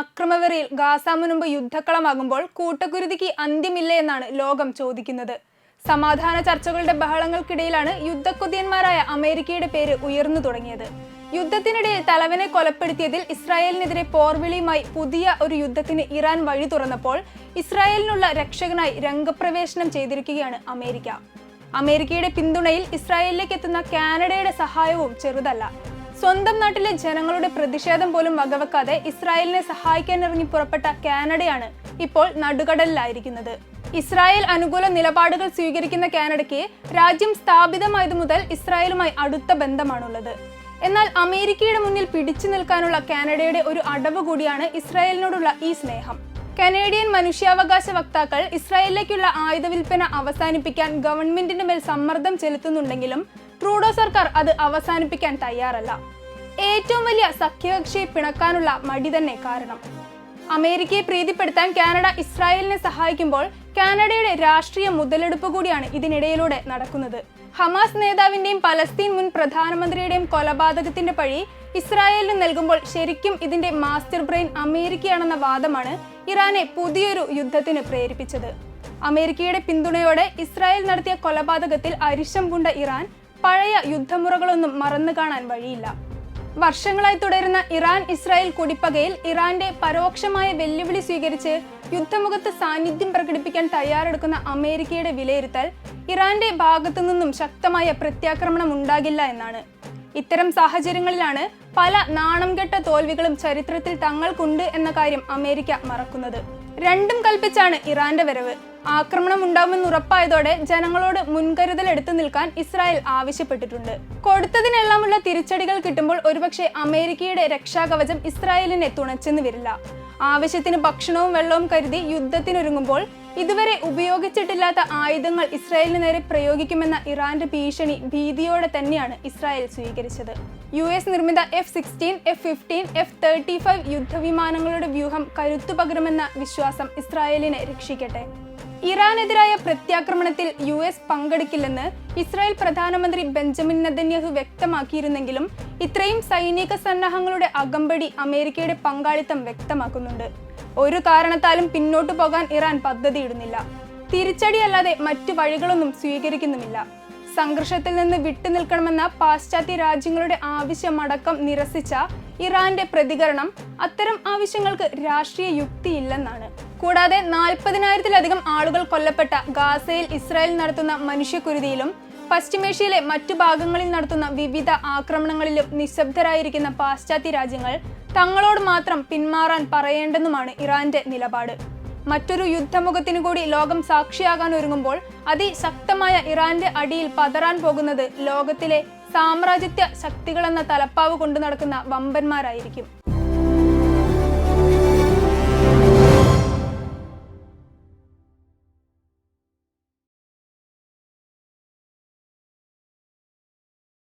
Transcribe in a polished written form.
അക്രമവെറിയിൽ Gaza മുൻപ് യുദ്ധക്കളമാകുമ്പോൾ കൂട്ടക്കുരുതിക്ക് അന്ത്യമില്ലേ എന്നാണ് ലോകം ചോദിക്കുന്നത്. സമാധാന ചർച്ചകളുടെ ബഹളങ്ങൾക്കിടയിലാണ് യുദ്ധക്കൊതിയന്മാരായ അമേരിക്കയുടെ പേര് ഉയർന്നു തുടങ്ങിയത്. യുദ്ധത്തിനിടയിൽ തലവനെ കൊലപ്പെടുത്തിയതിൽ ഇസ്രായേലിനെതിരെ പോർവിളിയുമായി പുതിയ ഒരു യുദ്ധത്തിന് ഇറാൻ വഴി തുറന്നപ്പോൾ ഇസ്രായേലിനുള്ള രക്ഷകനായി രംഗപ്രവേശനം ചെയ്തിരിക്കുകയാണ് അമേരിക്ക. അമേരിക്കയുടെ പിന്തുണയിൽ ഇസ്രായേലിലേക്ക് എത്തുന്ന കാനഡയുടെ സഹായവും ചെറുതല്ല. സ്വന്തം നാട്ടിലെ ജനങ്ങളുടെ പ്രതിഷേധം പോലും വകവെക്കാതെ ഇസ്രായേലിനെ സഹായിക്കാനിറങ്ങി പുറപ്പെട്ട കാനഡയാണ് ഇപ്പോൾ നടുകടലിലായിരിക്കുന്നത്. ഇസ്രായേൽ അനുകൂല നിലപാടുകൾ സ്വീകരിക്കുന്ന കാനഡയ്ക്ക് രാജ്യം സ്ഥാപിതമായതു മുതൽ ഇസ്രായേലുമായി അടുത്ത ബന്ധമാണുള്ളത്. എന്നാൽ അമേരിക്കയുടെ മുന്നിൽ പിടിച്ചു നിൽക്കാനുള്ള കാനഡയുടെ ഒരു അടവ് കൂടിയാണ് ഇസ്രായേലിനോടുള്ള ഈ സ്നേഹം. കനേഡിയൻ മനുഷ്യാവകാശ വക്താക്കൾ ഇസ്രായേലിലേക്കുള്ള ആയുധ വിൽപ്പന അവസാനിപ്പിക്കാൻ ഗവൺമെന്റിന്റെ മേൽ സമ്മർദ്ദം ചെലുത്തുന്നുണ്ടെങ്കിലും ട്രൂഡോ സർക്കാർ അത് അവസാനിപ്പിക്കാൻ തയ്യാറല്ല. ഏറ്റവും വലിയ സഖ്യകക്ഷിയെ പിണക്കാനുള്ള മടി തന്നെ കാരണം. അമേരിക്കയെ പ്രീതിപ്പെടുത്താൻ കാനഡ ഇസ്രായേലിനെ സഹായിക്കുമ്പോൾ കാനഡയുടെ രാഷ്ട്രീയ മുതലെടുപ്പ് കൂടിയാണ് ഇതിനിടയിലൂടെ നടക്കുന്നത്. ഹമാസ് നേതാവിന്റെയും പലസ്തീൻ മുൻ പ്രധാനമന്ത്രിയുടെയും കൊലപാതകത്തിന്റെ പഴി ഇസ്രായേലിന് നൽകുമ്പോൾ ശരിക്കും ഇതിന്റെ മാസ്റ്റർ ബ്രെയിൻ അമേരിക്കയാണെന്ന വാദമാണ് ഇറാനെ പുതിയൊരു യുദ്ധത്തിന് പ്രേരിപ്പിച്ചത്. അമേരിക്കയുടെ പിന്തുണയോടെ ഇസ്രായേൽ നടത്തിയ കൊലപാതകത്തിൽ അരിശം പൂണ്ട ഇറാൻ പഴയ യുദ്ധമുറകളൊന്നും മറന്നു കാണാൻ വഴിയില്ല. വർഷങ്ങളായി തുടരുന്ന ഇറാൻ ഇസ്രായേൽ കുടിപ്പകയിൽ ഇറാന്റെ പരോക്ഷമായ വെല്ലുവിളി സ്വീകരിച്ച് യുദ്ധമുഖത്ത് സാന്നിധ്യം പ്രകടിപ്പിക്കാൻ തയ്യാറെടുക്കുന്ന അമേരിക്കയുടെ വിലയിരുത്തൽ ഇറാന്റെ ഭാഗത്തു നിന്നും ശക്തമായ പ്രത്യാക്രമണം ഉണ്ടാകില്ല എന്നാണ്. ഇത്തരം സാഹചര്യങ്ങളിലാണ് പല നാണംകെട്ട തോൽവികളും ചരിത്രത്തിൽ തങ്ങൾക്കുണ്ട് എന്ന കാര്യം അമേരിക്ക മറക്കുന്നത്. രണ്ടും കൽപ്പിച്ചാണ് ഇറാന്റെ വരവ്. ആക്രമണം ഉണ്ടാവുമെന്ന് ഉറപ്പായതോടെ ജനങ്ങളോട് മുൻകരുതൽ എടുത്തു നിൽക്കാൻ ഇസ്രായേൽ ആവശ്യപ്പെട്ടിട്ടുണ്ട്. കൊടുത്തതിനെല്ലാമുള്ള തിരിച്ചടികൾ കിട്ടുമ്പോൾ ഒരുപക്ഷെ അമേരിക്കയുടെ രക്ഷാകവചം ഇസ്രായേലിനെ തുണച്ചെന്ന് വരില്ല. ആവശ്യത്തിന് ഭക്ഷണവും വെള്ളവും കരുതി യുദ്ധത്തിനൊരുങ്ങുമ്പോൾ ഇതുവരെ ഉപയോഗിച്ചിട്ടില്ലാത്ത ആയുധങ്ങൾ ഇസ്രായേലിന് നേരെ പ്രയോഗിക്കുമെന്ന ഇറാന്റെ ഭീഷണി ഭീതിയോടെ തന്നെയാണ് ഇസ്രായേൽ സ്വീകരിച്ചത്. US നിർമ്മിത F-16, F-15, F-35 യുദ്ധവിമാനങ്ങളുടെ വ്യൂഹം കരുത്തു പകരുമെന്ന വിശ്വാസം ഇസ്രായേലിനെ രക്ഷിക്കട്ടെ. ഇറാനെതിരായ പ്രത്യാക്രമണത്തിൽ US പങ്കെടുക്കില്ലെന്ന് ഇസ്രായേൽ പ്രധാനമന്ത്രി ബെഞ്ചമിൻ നെതന്യാഹു വ്യക്തമാക്കിയിരുന്നെങ്കിലും ഇത്രയും സൈനിക സന്നാഹങ്ങളുടെ അകമ്പടി അമേരിക്കയുടെ പങ്കാളിത്തം വ്യക്തമാക്കുന്നുണ്ട്. ഒരു കാരണത്താലും പിന്നോട്ടു പോകാൻ ഇറാൻ പദ്ധതിയിടുന്നില്ല. തിരിച്ചടിയല്ലാതെ മറ്റു വഴികളൊന്നും സ്വീകരിക്കുന്നുമില്ല. സംഘർഷത്തിൽ നിന്ന് വിട്ടുനിൽക്കണമെന്ന പാശ്ചാത്യ രാജ്യങ്ങളുടെ ആവശ്യമടക്കം നിരസിച്ച ഇറാന്റെ പ്രതികരണം അത്തരം ആവശ്യങ്ങൾക്ക് രാഷ്ട്രീയ യുക്തിയില്ലെന്നാണ്. കൂടാതെ 40,000-ലധികം ആളുകൾ കൊല്ലപ്പെട്ട ഗാസയിൽ ഇസ്രായേൽ നടത്തുന്ന മനുഷ്യക്കുരുതിയിലും പശ്ചിമേഷ്യയിലെ മറ്റു ഭാഗങ്ങളിൽ നടത്തുന്ന വിവിധ ആക്രമണങ്ങളിലും നിശബ്ദരായിരിക്കുന്ന പാശ്ചാത്യ രാജ്യങ്ങൾ തങ്ങളോട് മാത്രം പിന്മാറാൻ പറയേണ്ടെന്നുമാണ് ഇറാന്റെ നിലപാട്. മറ്റൊരു യുദ്ധമുഖത്തിനു കൂടി ലോകം സാക്ഷിയാകാൻ ഒരുങ്ങുമ്പോൾ അതിശക്തമായ ഇറാന്റെ അടിയിൽ പതറാൻ പോകുന്നത് ലോകത്തിലെ സാമ്രാജ്യത്വ ശക്തികളെന്ന തലപ്പാവ് കൊണ്ടു നടക്കുന്ന വമ്പന്മാരായിരിക്കും.